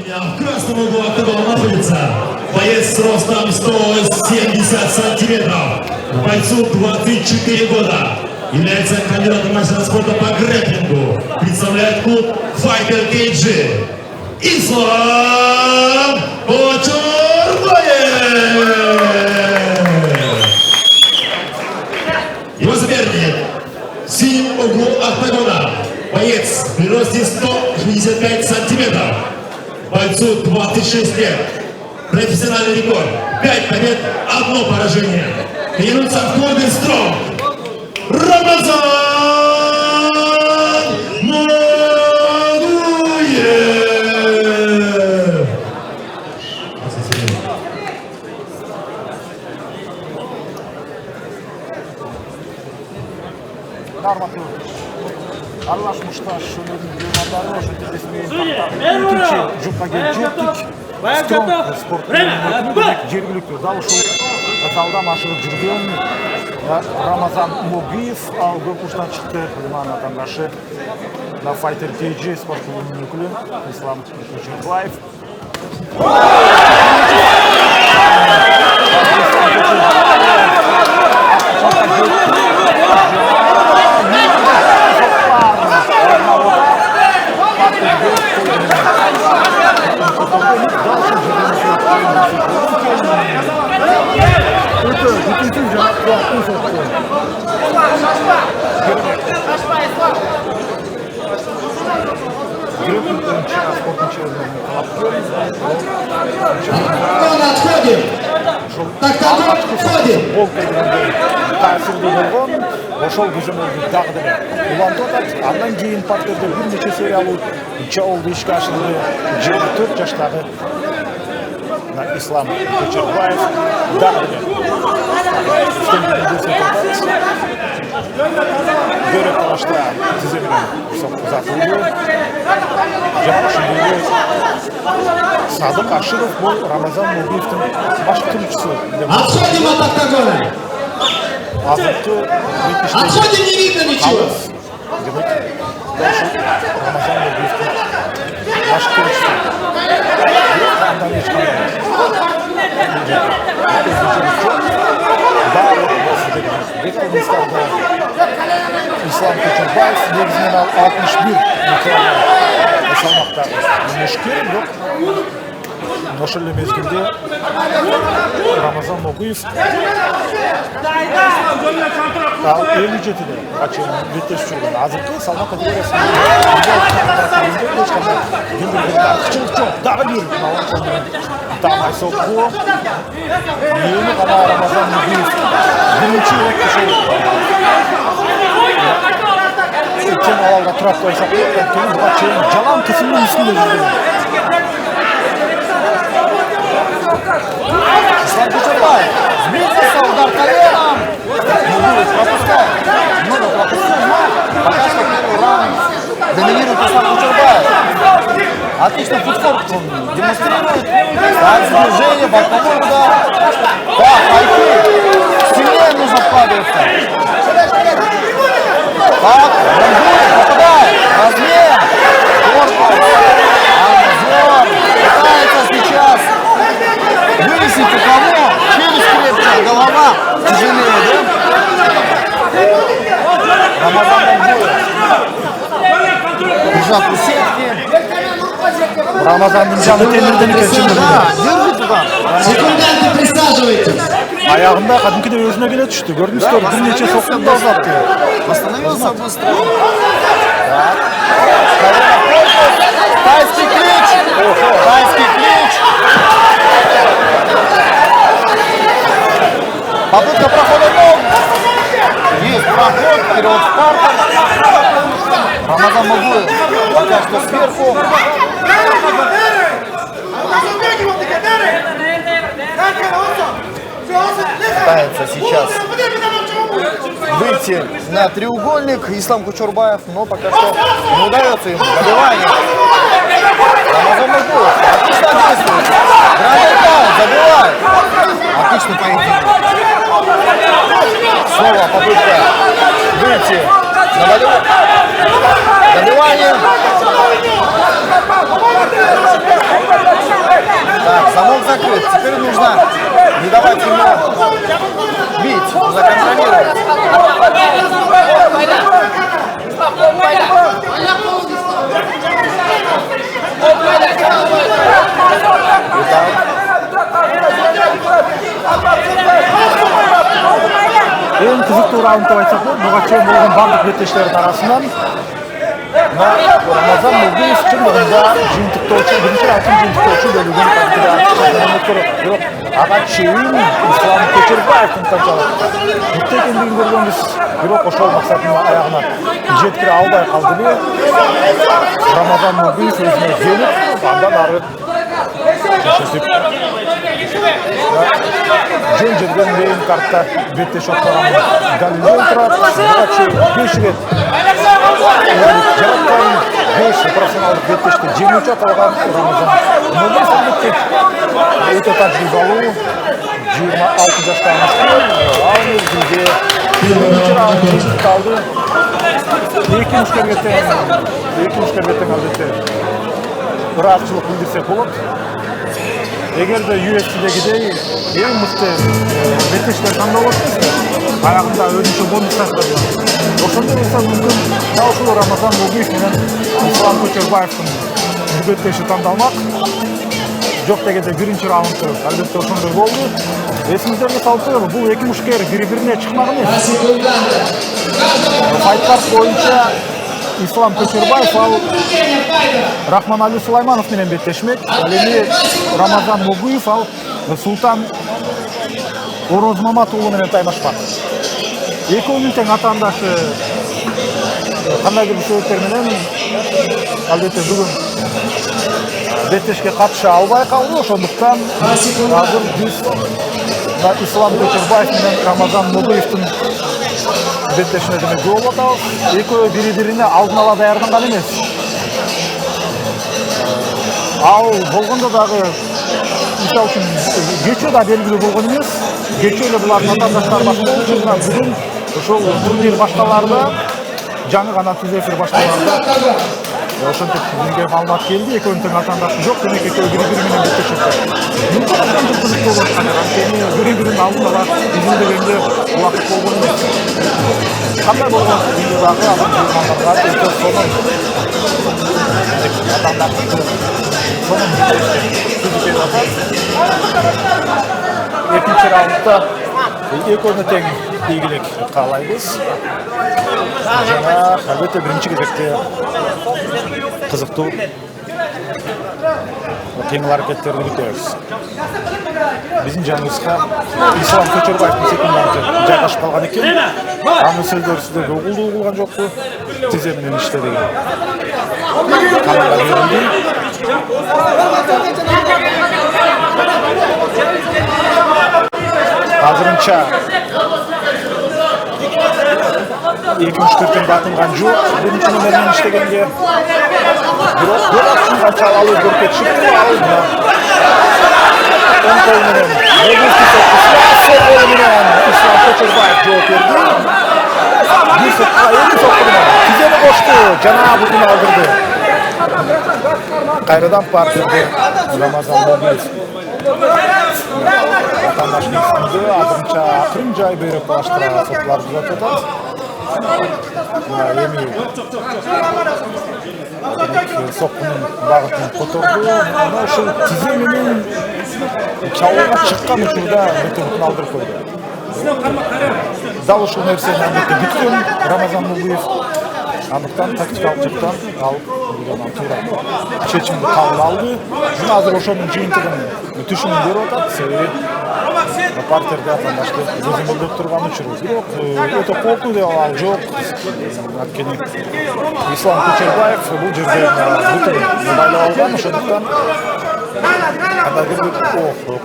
меня в красном углу октагона находится боец с ростом 170 сантиметров, бойцу 24 года, является кандидатом мастера спорта по грэпплингу, представляет клуб Fighter KG. Ислам Кочурбаев! Его соперник в синем углу октагона, боец при росте 165 сантиметров, бойцу 26 лет, профессиональный рекорд, 5 побед, 1 поражение. Тренируется в клубе Стронг. Рамазан Магуев! Аллаш Мушташ, Шулюдин, Дорожи, Жупаге Джеттик, Стронг спортының жергілікті зал ушул залда машығып жүрген Рамазан Магуев ал корпустан шықты Лиман атандашы на Fighter KG спорт клубының өкілі Ислам Кочурбаев. Отходим! Так, отходим! Ошол көзөмөлдү дагы улантып атат. Андан кийин партерде бир нече сериялуу жолду ишке ашырды. 24 жаштагы Ислам Кочурбаев дагы Göre Kalaş'ta size bilen uzatılıyor. Şimdi Sadık Aşırov bu Ramazan Maguyev'in baş tutumcusu. Отходим от октагона! Azıttı Отходим, не видно ничего! Demek Ramazan Maguyev'in baş tutumcusu. Ondan hiç kalmaz. İslam Kочурбаев негізінен 61 салмақта мешкер жоқ. Ошол мезгилде Рамазан Магуев 57-де ачын беттешип жүргөн. Азыркы салмак категориясында дагы бир Тамай сокку. Эми гана Рамазан Магуев биринчи рет ошол Өткен алалға тұрап қойсақ, өткен бұға чейін жалан қысымның үстінде жүрген. Ислам Кочурбаев, сбился, удар коленом. Магуев пропускает. Много пропустил, но пока что первый раунд доминирует Ислам Кочурбаев. Отлично футфорк он демонстрирует. Ставит движение, боковой удар. Так, хайки. Сильнее нужно вкладываться. Так, Магуев попадает. Размер. Корпус. Обзор. Пытается сейчас вывесить у кого. Челюсть крепче, голова тяжелее, да? Рамазан Магуев. Прижат у сетки. Рамазанның жаны темірден екен шындығында. Держи туда. Секунданты, присаживайтесь! Аяғында кәдімгідей өзіне келе түсті. Көрдіңіздер, бірнеше соққында азапты. Остановился быстро. Тайский клич! Тайский клич! Попытка прохода ног. Есть проход, вперед в партер. Рамазан Магуев пока что сверху. Пытается сейчас выйти на треугольник Ислам Кочурбаев, но пока что не удается ему. Добивание. Рамазан Магуев отлично действует. Гранд-аут, забивает. Отличный поединок. Снова попытка выйти на добивание. Так, замок закрыт. Теперь нужно не давать ему бить, нужно контролировать. Ең қызықты раунд деп айтсақ болады, бұға чейін болған барлық беттестердің арасынан Рамазан Нурбиев шындығында жиынтықтаушы, бірінші алтын жиынтықтаушы бөлігін бірақ аға чейін Ислам Көчербаевтың қаншалық жүкті екендігін көргенбіз, бірақ ошол мақсатының аяғына жеткіре албай қалды бе, Рамазан Нурбиев өзіне келіп, андан ары шешесіп жөн жүрген бейін картта беттеш оқтаған дәлелден тұрады, бұға чейін 5 рет жаратқан 5 профессионалдық беттешті жеңуші аталған Рамазан Нурбиев әлбетте өте тәжірибалы 26 жастағы ал мезгілде бірінші раунд жеңісталды. Екінші кергеттен әлбетте ұрақшылық білдірсек болады. Егер де UFC-дегідей ең мықты беттештер таңдап отырсыз, аяғында өзінше бонус тастады. Ошондай болса мүмкін дәл ушул Рамазан Нурбиев менен Ислам Көчербаевтың беттеші таңдалмақ. Жоқ дегенде бірінші раунды әлбетте ошондой болду. Есіңіздерге салып коелу, бул эки мушкер бири-бирине чыкмак эмес. Файткард боюнча Ислам Көчербаев ал Рахманали Сулайманов менен беттешмек. Ал эми Рамазан Нурбиев ал Султан Орозмамат уулу менен таймашпак. Экөөнүн тең атаандашы кандайдыр бир себептер менен албетте бүгүн беттешке катыша албай калды. Ошондуктан азыр биз Ислам Көчербаев менен Рамазан Нурбиевдин беттешине демек жол атабыз. Экөө бири-бирине алдын ала даярданган эмес. Ал болгондо дагы мисалы үчүн кечээ да белгилүү болгон эмес. Кечээ эле булардын атаандаштары башка болчу, бүгүн ошол турнир башталарда жаңы гана түз эфир башталганда ошентип бизге маалымат келди, экөөнүн тең атаандашы жок, демек экөө бири-бири менен беттешет. Мүмкүн ошентип кызык болот, анткени бири-бирин алдын ала изилдегенде убакыт болгон эмес. Кандай болгон бизде дагы азыр меймандарга өтө сонун атаандаштын сонун түзүп атат. Экинчи раундда экөөнү тең ийгилик каалайбыз. Жана албетте биринчи кезекте кызыктуу кыймыл аракеттерди күтөбүз. Биздин жаныбызга Ислам Көчербаевдин секунданты жайгашып калган экен. Анын сөздөрү сиздерге угулдуу угулган жокпу? Тизе менен иште деген. Камера берилди. Азырынча эки мушкеттен батынган жок, биринчи номермен иштегенге. Бирок канча алуу көркөт чыкты, ал оң кол менен Ислам Көчербаев жооп берди. Бир сотко эки сотко менен тизени кошту, жана бутун алдырды. Кайрадан пар берди Рамазан Нурбиев. Атаандаштын исимде азырынча акырын жай берип баштыра сотлар түзөтүп атат. Эми соккунун багытын которду. Ошол тизе менен чабуулга чыккан учурда бутун алдырып койду. Дал ушул нерсени албетте бүткөн Рамазан Нурбиев. Андыктан тактикалык жактан ал туура чечимди кабыл алды. Азыр ошонун жыйынтыгын түшүнүп берип атат. Себеби партерде атаандашты көзөмөлдөп турган учуру. Бирок өтө кооптуу деп ал жок. Анткени Ислам Көчербаев бул жерде бутун байлап алган, ошондуктан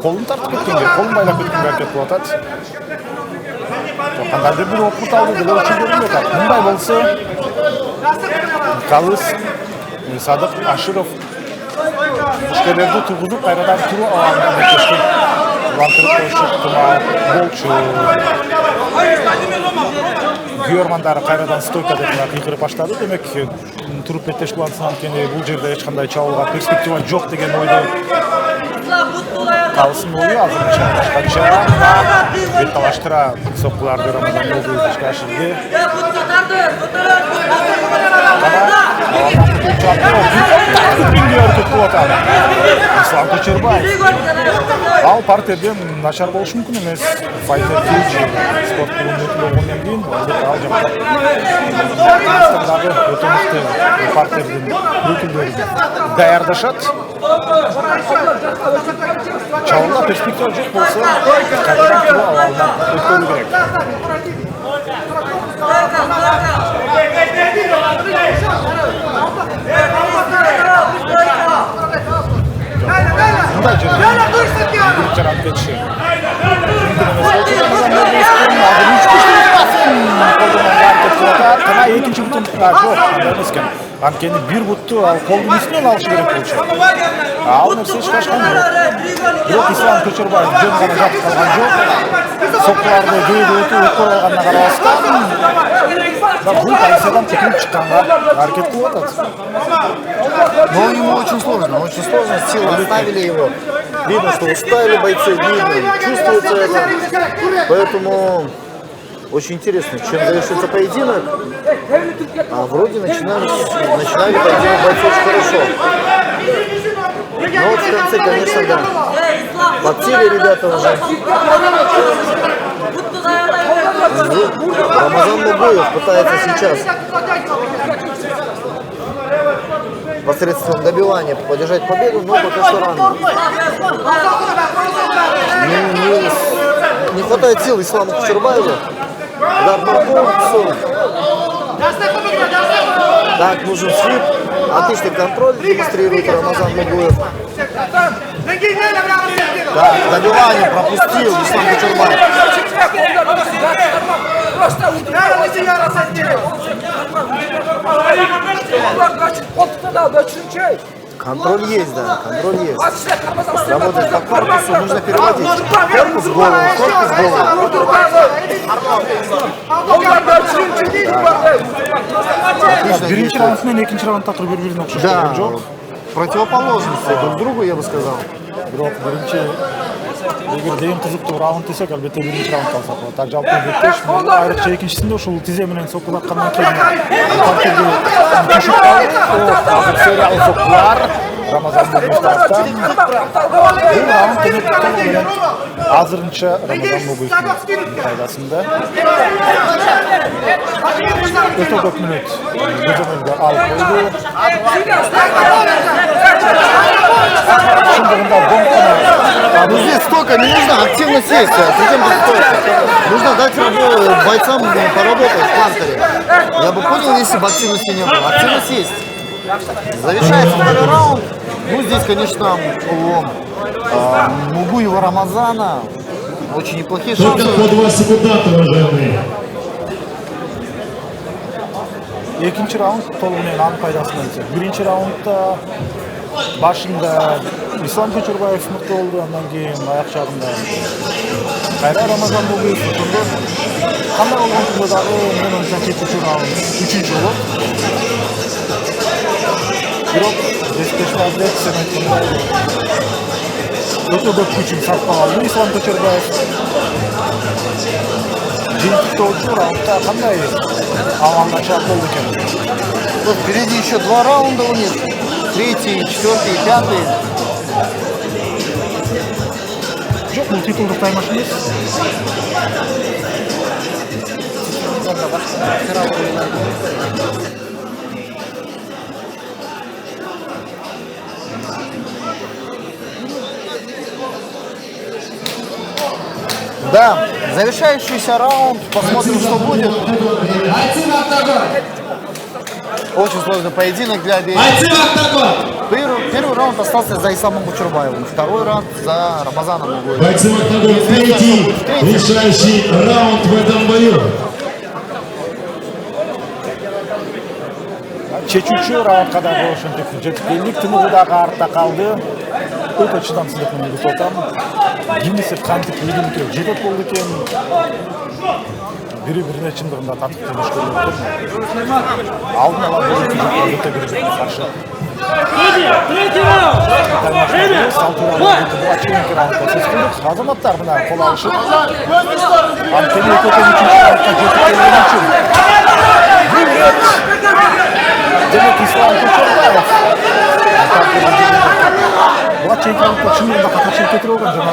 колун тартып кеткенге, колун байлап кеткенге аракет кылып атат. Кандайдыр бир опут алды деп очундурдум атат. Мындай болсо Калыс Садык Аширов мушкерлерди тургузуп кайрадан туруу алганда беттешти улантырып коюшу ыктымал болчу. күйөрмандары кайрадан стойка деп кыйкырып баштады. Демек, туруп беттеш кылгансынан кийин бул жерде эч кандай чабуулга перспектива жок деген ойдо калсын ою азырынча башкача бет талаштыра соккуларды Рамазан Богуев ишке ашырды. Ислам Көчөрбаев. Ал партерден начар болушу мүмкүн эмес. Fighter Cage спорт клубунун өкүлү болгондон кийин ал жакта өтө мыкты партердин өкүлдөрү даярдашат. Чабуулга перспектива жок болсо, кайрадан өткөрүү керек. Мындай жерде жарат кетиши. Кана экинчи бутун жок, эмес экен. Анткени бир бутту ал колдун үстүнөн алыш керек болчу. Ал нерсе эч качкан жок. Бирок Ислам Көчөрбаев жөн гана жатып калган жок. Соккуларды жөөдө өтүп алганына карабастан, бул позициядан чекинип чыкканга аракет кылып атат. Но ему очень сложно, силы оставили его. Видно, что устали бойцы, видно, чувствуется это. Поэтому очень интересно, чем завершится поединок. А вроде начинали поединок бойцы очень хорошо. Но вот в конце, конечно, да. Подсели ребята уже. Рамазан Богуев пытается сейчас посредством добивания поддержать победу, но пока что рано. Не хватает сил Исламу Көчөрбаеву. Удар по корпусу. Так, нужен свип. Отличный контроль демонстрирует Рамазан Богуев. Так, добивание пропустил Ислам Көчөрбаев. Контроль есть, да, контроль есть. Работает по корпусу, нужно переводить. Корпус в голову, корпус в голову. Биринчи раунд менен экинчи раундда бири-бирине окшош Да, жок. противоположности друг другу, я бы сказал. Бирок биринчи эгер эң кызыктуу раунд десек, албетте биринчи раунд алса болот. Так жалпы беттеш, айрыкча экинчисинде ушул тизе менен соккулаткандан кийин партерди түшүп калды. Азыр сериялык соккулар Рамазан Богуев тараптан. Бул раунд толугу азырынча Рамазан Богуевдин пайдасында. Өтө көп мүнөт көзөмөлгө алып койду. Ну здесь столько не нужно активно сесть. Причем тут столько. Нужно дать бойцам поработать в партере. Я бы понял, если бы активности не было. Активно сесть. Завершается второй раунд. Ну здесь, конечно, у Богуева Рамазана очень неплохие Только шансы. по 2 секундата, уважаемые. Экинчи раунд толугу менен анын пайдасына өтөт. Биринчи раундда башында Ислам Көчөрбаев мыкты болду, андан кийин аяк жагында кайра Рамазан Богуев отурду. Кандай болгондо дагы менин оюмча кетүүчү раунд үчүнчү болот. Бирок Беспешмазбек сен айткандай өтө көп күчүн сатпай алды Ислам Көчөрбаев. Жыйынтыктоочу раундда кандай амалдача болду экен? Впереди еще 2 раунда у них. 3-й, 4-й, 5-й. Жок, бул титулдук таймаш эмес. Да, завершающийся раунд. Посмотрим, что будет. Очень сложный поединок для обеих. Первый раунд остался за Исламом Көчөрбаевым. Второй раунд за Рамазаном Богуевым. Бойцы в октагон. Третий решающий раунд в этом бою. Чечүүчү раундга да ошентип жетип келдик. Тыныгы дагы артта калды. Өтө чыдамсыздык менен күтүп атам. Кимиси кантип үйдүнүккө жетет болду экен. бири-бирине чындыгында татыктуу иш көрүп атат. Aldın ala böyle bir Өтө бири-бирине каршы. Азаматтар мына кол алышып, анткени экөөтөн үчүнчү раундка жетип келген үчүн демек Ислам Кучурбаев буга чейинки раундда чындыгында катачылык кетирип алган жана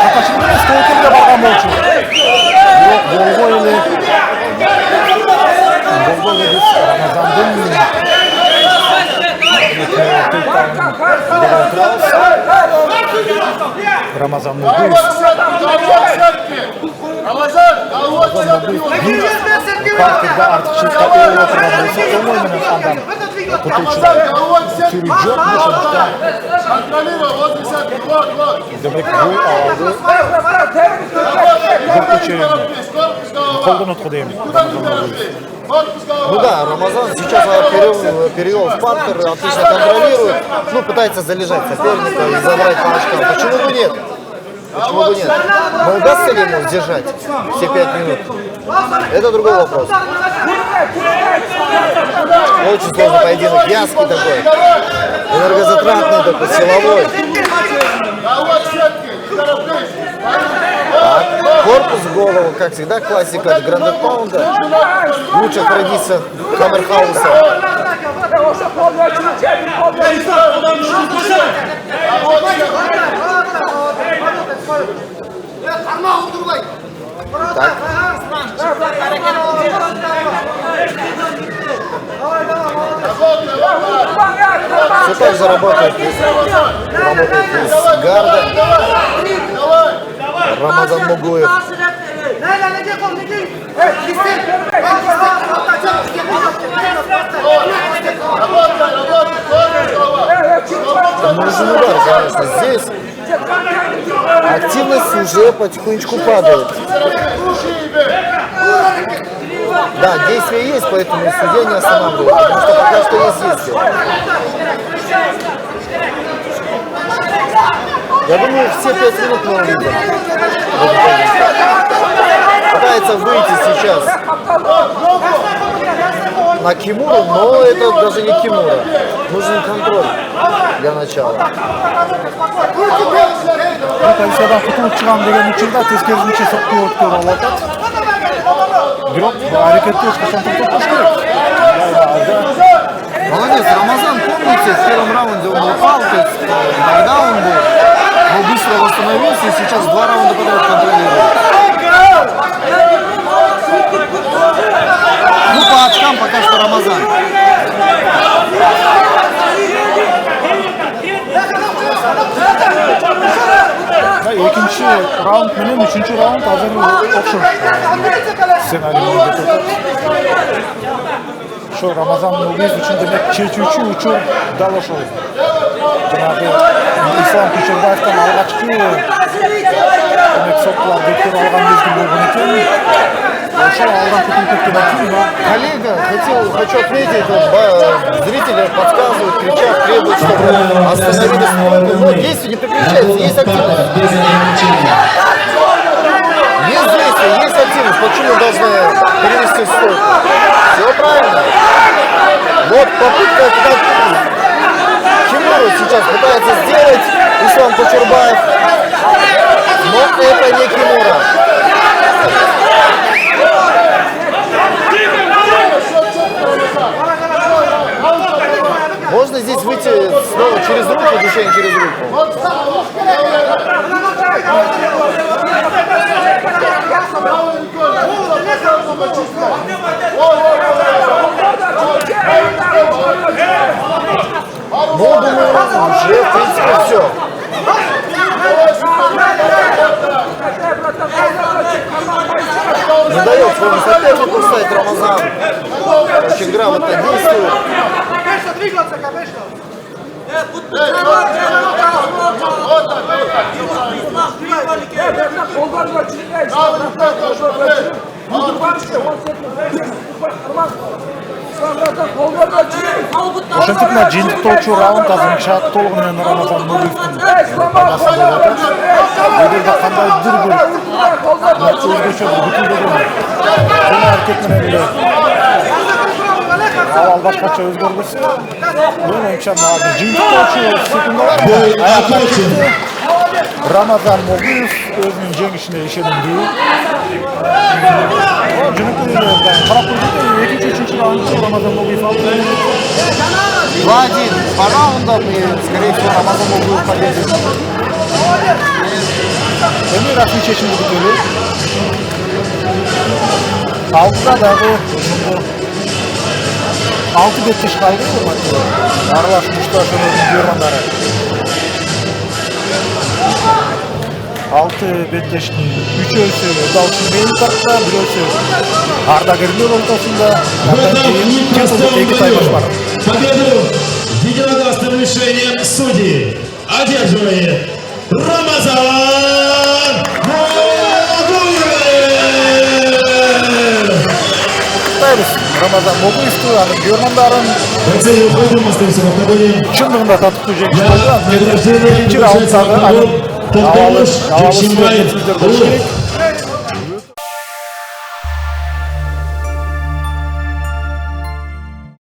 катачылык эмес төөкөлгө барган болчу. Бирок болбой эле биз Рамазандын Рамазан Нурбиев партияда артықшылыққа ие отырған болса, оңой менен андан кутулчулар түрү жок. Ошондуктан демек бул абалды бул чейин колдонот го дейм. Ну да, Рамазан сейчас перевел в партер, отлично контролирует, ну пытается залежать соперника и забрать по очкам. Почему бы нет? Почему бы нет? Но удастся ли ему сдержать все 5 минут? Это другой вопрос. Очень сложный поединок, вязкий такой, энергозатратный такой, силовой. Корпус в голову, как всегда, классика Гранд Паунда. Лучшая традиция Хаммерхауса. Так. Все так же работает из гарда. Рамазан Мугуев. Нужен удар, конечно. Здесь активность уже потихонечку падает. Да, действие есть, поэтому судья не останавливает, потому что пока что есть действие. Я думаю, все 5 минут мы увидим. Пытается выйти сейчас на Кимуру, но это даже не Кимура. Нужен контроль для начала. Позициядан кутулуп чыгам деген учурда тескерисинче сокку өткөрүп алып атат. Бирок аракетти эч качан токтотуш керек. Молодец, Рамазан, помните, в первом раунде он упал, то есть нокдаун был, но быстро восстановился и сейчас 2 раунда подряд контролирует. Ну, по очкам пока что Рамазан. Экинчи раунд менен үчүнчү раунд азыр окшош сценарий менен кетип атат. Ошо Рамазан Нурбиев үчүн демек чечүүчү учур дал ошол. Жанагы Ислам Кучурбаевден алгачкы демек соккулар кетирип алган мезгил болгон экен. Ошол алдан кутулуп кеткен экен. Коллега, хочу отметить, зрители подсказывают, кричат, требуют, чтобы остановили стойку, но действие не прекращается, есть активность. Есть действие, есть активность, почему должны перевести в стойку? Все правильно. Вот попытка, как Кимуру сейчас пытается сделать Ислам Кучурбаев, но это не Кимура. Можно здесь выйти снова через руку, движение через руку. Ну, думаю, уже, в принципе, все. Не дает своему сопернику встать Рамазан. Очень грамотно действует. Ошентип мына жыйынтыктоочу раунд азырынча толугу менен Рамазан Нуриевдин пайдасына болуп атат. Эгерде кандайдыр бир өзгөчө бүтүндөгөн аракет менен эле ал башкача өзгөрбөсө, мен оюмча мына жыйынтыктоочу секундалар Бой окончен. Рамазан Нуриев өзүнүн жеңишине ишендүү. Жөнөкөй эле карап көргөндө экинчи, үчүнчү раундда Рамазан Нуриев алды. 2-1 по раундам, и, скорее всего, Рамазан будет победить. Эми расмий чечимди күтөлү. Алдыда дагы 6 беттеш калды. Аралаш мушташынын жерландары. 6 беттештин 3-өсү Далшын Бейнкартта, 1-өсү Ардагерлер ортосунда. Андан кийин эки таймаш бар. Победу единогласным решением судей одерживает Рамазан Нуриев! Куттайбыз Рамазан Нуриевди, анын жерландарын Бойцы выходим, остаемся в октагоне. чындыгында татыктуу жеңиш болду. Для награждения Экинчи раунддагы анын Толтоныш, абалы Жексенбаев, керек.